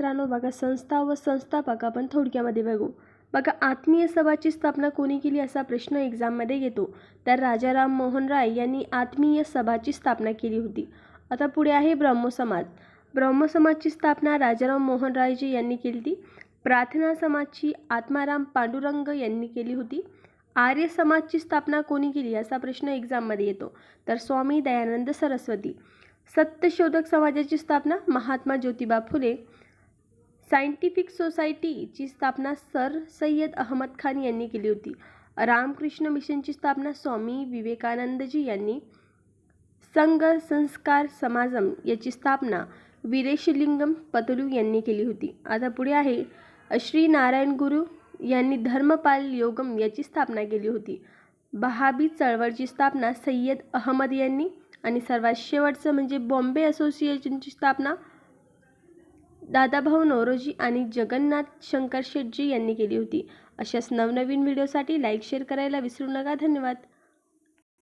मित्रांनो बघा, संस्था व संस्थापक आपण थोडक्यामध्ये बघू. बघा, आत्मीय सभाची स्थापना कोणी केली असा प्रश्न एक्झाममध्ये येतो. तर राजा राम मोहन राय यांनी आत्मीय सभाची स्थापना केली होती. आता पुढे आहे ब्रह्मसमाज. ब्रह्मसमाजची स्थापना राजाराम मोहन रायजी यांनी केली होती. प्रार्थना समाजची आत्माराम पांडुरंग यांनी केली होती. आर्य समाजची स्थापना कोणी केली असा प्रश्न एक्झाममध्ये येतो. तर स्वामी दयानंद सरस्वती. सत्यशोधक समाजाची स्थापना महात्मा ज्योतिबा फुले. सायंटिफिक सोसायटीची स्थापना सर सय्यद अहमद खान यांनी केली होती. रामकृष्ण मिशनची स्थापना स्वामी विवेकानंदजी यांनी. संघ संस्कार समाजम याची स्थापना वीरेशलिंगम पतलू यांनी केली होती. आता पुढे आहे श्री नारायण गुरु यांनी धर्मपाल योगम याची स्थापना केली होती. बहाबी चळवळची स्थापना सय्यद अहमद यांनी. आणि सर्वात शेवटचं म्हणजे बॉम्बे असोसिएशनची स्थापना दादाभाऊ नौरोजी आणि जगन्नाथ शंकर शेटजी यांनी केली होती. अशाच नवनवीन व्हिडिओसाठी लाईक शेअर करायला विसरू नका. धन्यवाद.